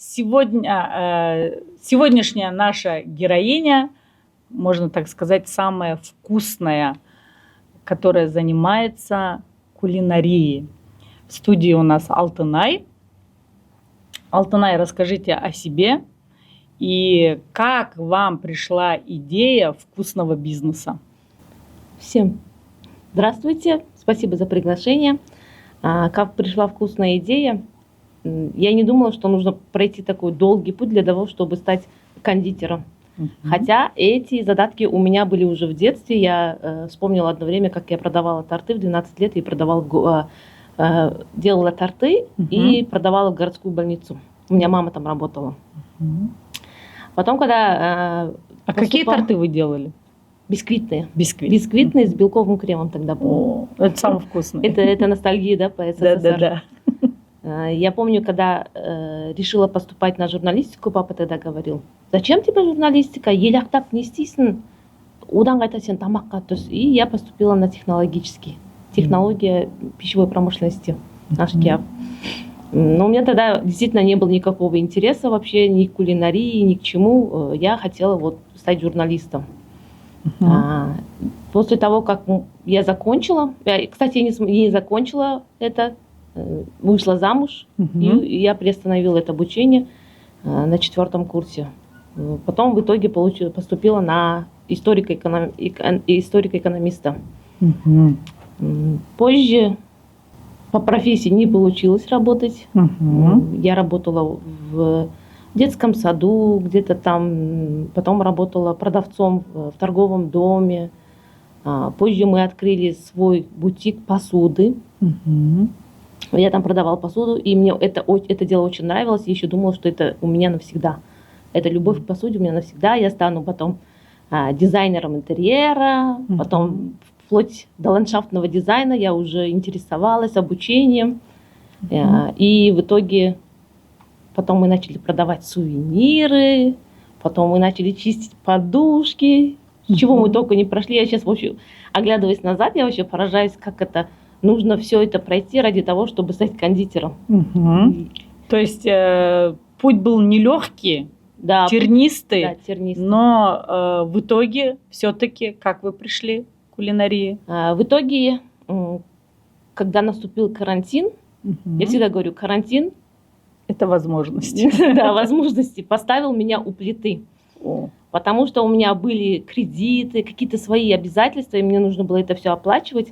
Сегодняшняя наша героиня, можно так сказать, самая вкусная, которая занимается кулинарией. В студии у нас Алтынай. Алтынай, расскажите о себе и как вам пришла идея вкусного бизнеса? Всем здравствуйте, спасибо за приглашение. Как пришла вкусная идея? Я не думала, что нужно пройти такой долгий путь для того, чтобы стать кондитером. Хотя эти задатки у меня были уже в детстве. Я вспомнила одно время, как я продавала торты в 12 лет и делала торты и продавала в городскую больницу. У меня мама там работала. Потом, когда какие торты вы делали? Бисквитные. Бисквитные с белковым кремом тогда было. Это самое вкусное. Это ностальгия, да, по СССР? Да. Я помню, когда решила поступать на журналистику, папа тогда говорил: зачем тебе журналистика? Елактап не істейсің, одан қайта сен тамаққа түс. И я поступила на технологический. Технология пищевой промышленности. Наш КИАП. Но у меня тогда действительно не было никакого интереса вообще ни к кулинарии, ни к чему. Я хотела вот стать журналистом. После того, как я закончила, кстати, я не закончила это, вышла замуж, и я приостановила это обучение на 4 курсе. Потом в итоге поступила на историка-экономиста. Позже по профессии не получилось работать. Я работала в детском саду, где-то там, потом работала продавцом в торговом доме. Позже мы открыли свой бутик посуды. Я там продавала посуду, и мне это дело очень нравилось. Я еще думала, что это у меня навсегда. Это любовь к посуде у меня навсегда. Я стану потом дизайнером интерьера, потом вплоть до ландшафтного дизайна я уже интересовалась обучением. И в итоге потом мы начали продавать сувениры, потом мы начали чистить подушки, чего мы только не прошли. Я сейчас вообще, оглядываясь назад, я вообще поражаюсь, как это нужно все это пройти ради того, чтобы стать кондитером. То есть путь был нелегкий, да, тернистый, да, тернистый. Но в итоге все-таки как вы пришли к кулинарии? В итоге, когда наступил карантин, я всегда говорю, карантин — это возможности. Да, возможности поставил меня у плиты. Потому что у меня были кредиты, какие-то свои обязательства, и мне нужно было это все оплачивать.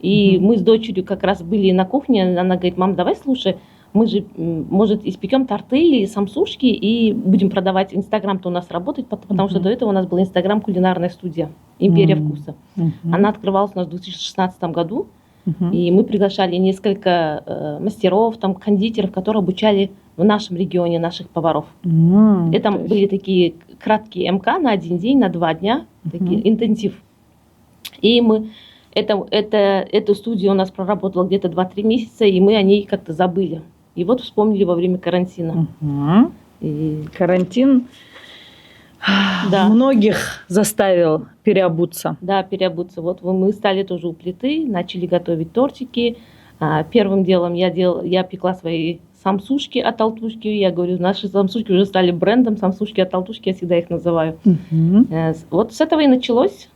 И мы с дочерью как раз были на кухне, она говорит: мам, давай, слушай, мы же, может, испекем торты или самсушки и будем продавать. Инстаграм-то у нас работает, потому что до этого у нас был Инстаграм кулинарная студия «Империя вкуса». Она открывалась у нас в 2016 году, и мы приглашали несколько мастеров, там, кондитеров, которые обучали в нашем регионе наших поваров. Это были такие краткие МК на 1 день, на 2 дня, такие, интенсив. И мы эту студию у нас проработала где-то 2-3 месяца, и мы о ней как-то забыли. И вот вспомнили во время карантина. И карантин многих заставил переобуться. Да, переобуться. Вот мы стали тоже у плиты, начали готовить тортики. Первым делом я пекла свои самсушки от Алтушки. Я говорю, наши самсушки уже стали брендом. Самсушки от Алтушки, я всегда их называю. Вот с этого и началось.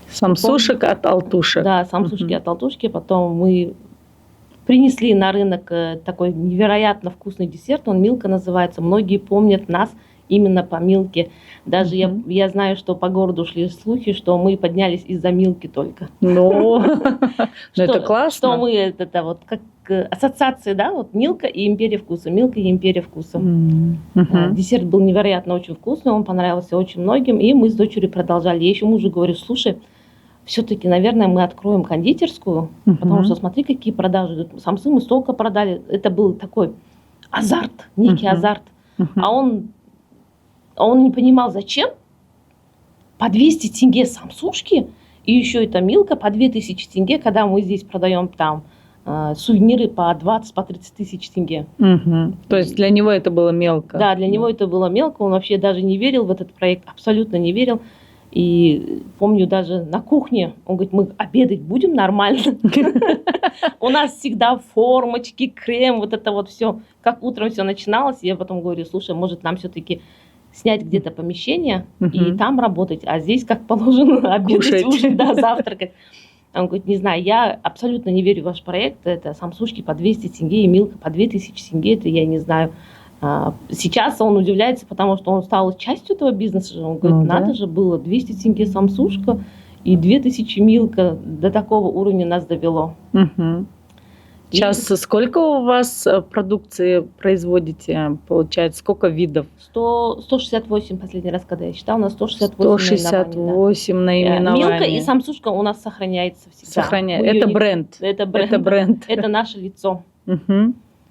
Самсушек от Алтушек. Да, самсушки от Алтушки. Потом мы принесли на рынок такой невероятно вкусный десерт. Он Милка называется. Многие помнят нас именно по Милке. Даже я знаю, что по городу шли слухи, что мы поднялись из-за Милки только. Ну, это классно. Что мы, это вот как ассоциации, да, вот Милка и Империя вкуса. Милка и Империя вкуса. Десерт был невероятно очень вкусный, он понравился очень многим, и мы с дочерью продолжали. Я еще мужу говорю: слушай, все-таки, наверное, мы откроем кондитерскую, потому что смотри, какие продажи. Самсы мы столько продали. Это был такой азарт, некий азарт. А он не понимал, зачем по 200 тенге самсушки, и еще это Милка по 2000 тенге, когда мы здесь продаем там сувениры по 20-30 тысяч тенге. То есть для него это было мелко? Да, для него это было мелко. Он вообще даже не верил в этот проект, абсолютно не верил. И помню даже на кухне, он говорит, мы обедать будем нормально. У нас всегда формочки, крем, вот это вот все. Как утром все начиналось, я потом говорю, слушай, может нам все-таки снять где-то помещение и там работать, а здесь как положено обедать, ужинать, да, завтракать. Он говорит, не знаю, я абсолютно не верю в ваш проект, это самсушки по 200 тенге и Милка по 2000 тенге, это я не знаю. Сейчас он удивляется, потому что он стал частью этого бизнеса. Он говорит, надо же было 200 тенге самсушка и 2000 Милка, до такого уровня нас довело. Сейчас сколько у вас продукции производите, получается, сколько видов? 168 последний раз, когда я считала, у нас 168 168 наименований. Милка и самсушка у нас сохраняется всегда. Это бренд. Это бренд. Это наше лицо.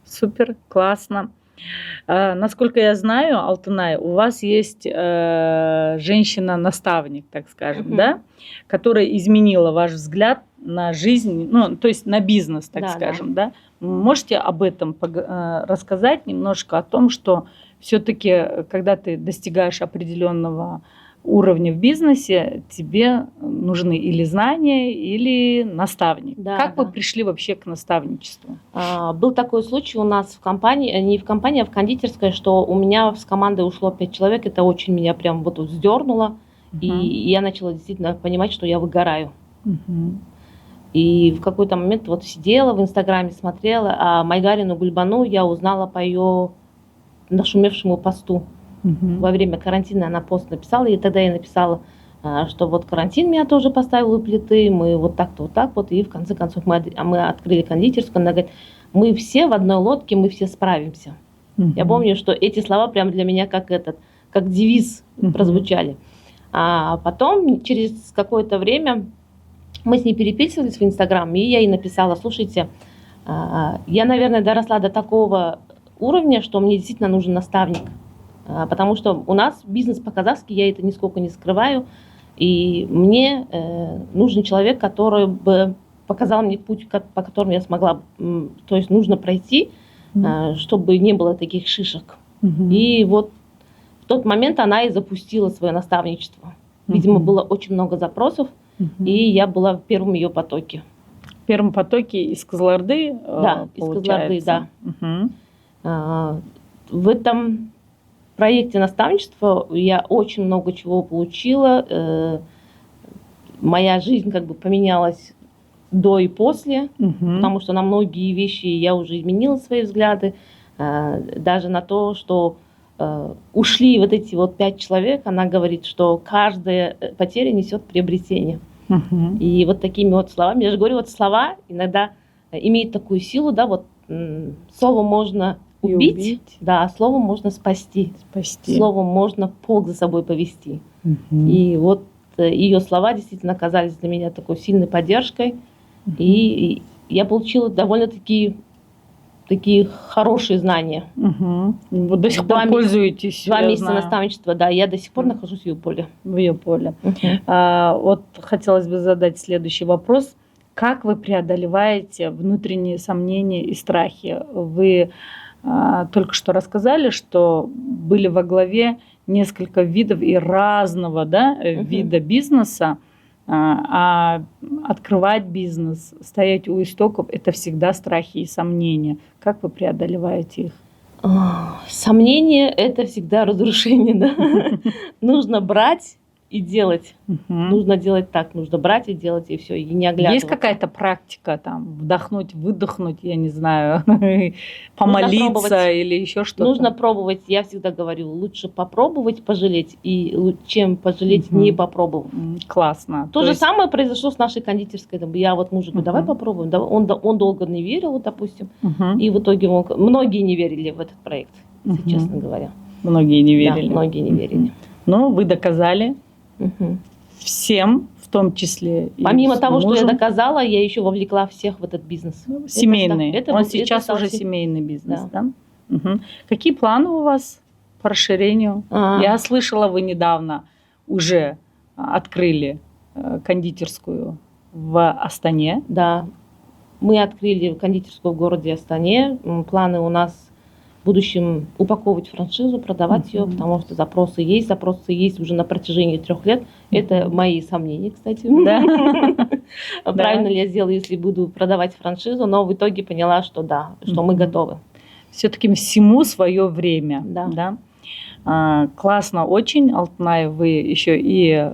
Супер, классно. Насколько я знаю, Алтынай, у вас есть женщина-наставник, так скажем, да, которая изменила ваш взгляд на жизнь, ну, то есть на бизнес, так скажем, да. Можете об этом рассказать немножко, о том, что все-таки, когда ты достигаешь определенного уровня в бизнесе, тебе нужны или знания, или наставник. Как вы пришли вообще к наставничеству? Был такой случай у нас в компании, не в компании, а в кондитерской, что у меня с командой ушло 5 человек. Это очень меня прям вот вздернуло. И я начала действительно понимать, что я выгораю. И в какой-то момент вот сидела в Инстаграме, смотрела, а Майгарину Гульбану я узнала по ее нашумевшему посту. Во время карантина она пост написала, и тогда я написала, что вот карантин меня тоже поставил у плиты, мы вот так-то, вот так вот, и в конце концов мы открыли кондитерскую. Она говорит, мы все в одной лодке, мы все справимся. Я помню, что эти слова прям для меня как девиз прозвучали. А потом, через какое-то время, мы с ней переписывались в Инстаграм, и я ей написала, слушайте, я, наверное, доросла до такого уровня, что мне действительно нужен наставник. Потому что у нас бизнес по-казахски, я это нисколько не скрываю, и мне нужен человек, который бы показал мне путь, по которому я смогла, то есть нужно пройти, чтобы не было таких шишек. И вот в тот момент она и запустила свое наставничество. Видимо, было очень много запросов, и я была в первом ее потоке. В первом потоке из Кызылорды? Да, из Кызылорды, да. В этом проекте наставничества я очень много чего получила. Моя жизнь как бы поменялась до и после, потому что на многие вещи я уже изменила свои взгляды. Даже на то, что ушли вот эти вот 5 человек, она говорит, что каждая потеря несет приобретение. И вот такими вот словами, я же говорю, вот слова иногда имеют такую силу, да, вот словом можно убить, да, словом можно спасти. Словом можно полк за собой повести. И вот ее слова действительно оказались для меня такой сильной поддержкой. И я получила довольно-таки такие хорошие знания. Вы до сих пор пользуетесь? 2 месяца наставничества, да, я до сих пор нахожусь в ее поле. В ее поле. Вот хотелось бы задать следующий вопрос. Как вы преодолеваете внутренние сомнения и страхи? Вы только что рассказали, что были во главе несколько видов и разного, да, вида бизнеса, а открывать бизнес, стоять у истоков – это всегда страхи и сомнения. Как вы преодолеваете их? Сомнения – это всегда разрушение, да? Нужно брать и делать. Нужно делать так, нужно брать и делать, и все, и не оглядываться. Есть какая-то практика, там, вдохнуть, выдохнуть, я не знаю, помолиться или еще что-то? Нужно пробовать, я всегда говорю, лучше попробовать, пожалеть, чем пожалеть, не попробовав. Классно. То же самое произошло с нашей кондитерской. Я вот мужу говорю, давай попробуем. Он долго не верил, вот, допустим, и в итоге многие не верили в этот проект, если честно говоря. Многие не верили. Да, многие не верили. Но вы доказали. Всем, в том числе и помимо того, что я доказала, я еще вовлекла всех в этот бизнес. Семейный. Он сейчас уже семейный бизнес, да? Какие планы у вас по расширению? Я слышала, вы недавно уже открыли кондитерскую в Астане. Да, мы открыли кондитерскую в городе Астане. Планы у нас в будущем упаковывать франшизу, продавать ее, потому что запросы есть уже на протяжении 3 лет. Это мои сомнения, кстати. Правильно ли я сделаю, если буду продавать франшизу, но в итоге поняла, что да, что мы готовы. Все-таки всему свое время. Да. Классно очень, Алтынай, вы еще и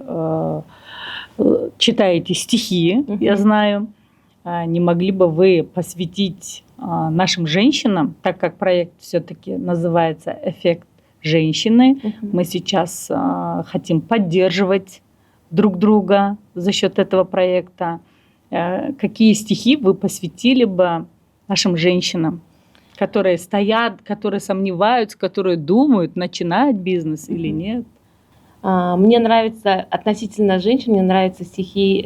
читаете стихи, я знаю. Не могли бы вы посвятить нашим женщинам, так как проект все-таки называется «Эффект женщины», мы сейчас хотим поддерживать друг друга за счет этого проекта. Какие стихи вы посвятили бы нашим женщинам, которые стоят, которые сомневаются, которые думают, начинать бизнес или нет? Мне нравится, относительно женщин, мне нравятся стихи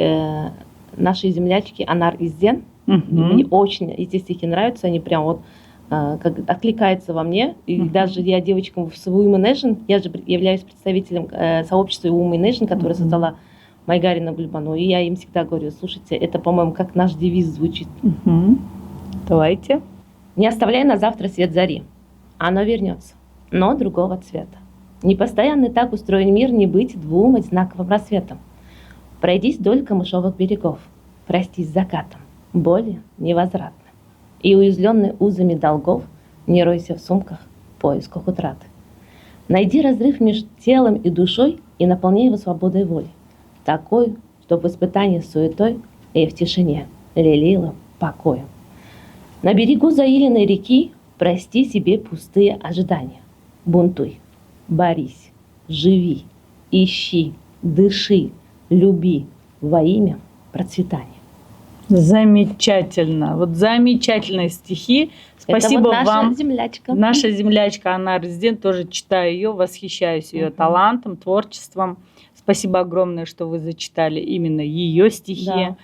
нашей землячки Анар Изден. Мне очень эти стихи нравятся, они прям вот как откликаются во мне. И даже я девочкам в Women Nation, я же являюсь представителем сообщества Women Nation, которое создала Майгарина Гульбану. И я им всегда говорю, слушайте, это, по-моему, как наш девиз звучит. Давайте. Не оставляй на завтра свет зари. Оно вернется, но другого цвета. Непостоянный так устроен мир, не быть двум одинаковым рассветом. Пройдись вдоль камышовых берегов, простись с закатом, боли невозвратно. И уязвленный узами долгов, не ройся в сумках в поисках утраты. Найди разрыв между телом и душой и наполняй его свободой воли. Такой, чтоб в испытании суетой и в тишине лелеяла покоем. На берегу заиленной реки прости себе пустые ожидания. Бунтуй, борись, живи, ищи, дыши, люби во имя процветания. Замечательно. Вот замечательные стихи. Спасибо это вот наша вам. Землячка. Наша землячка Анар Изден, тоже читаю ее, восхищаюсь ее талантом, творчеством. Спасибо огромное, что вы зачитали именно ее стихи.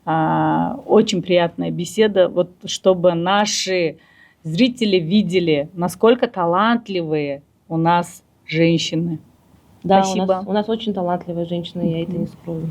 Да. Очень приятная беседа. Вот чтобы наши зрители видели, насколько талантливые у нас женщины. Да, спасибо. У нас очень талантливые женщины, я это не скрою.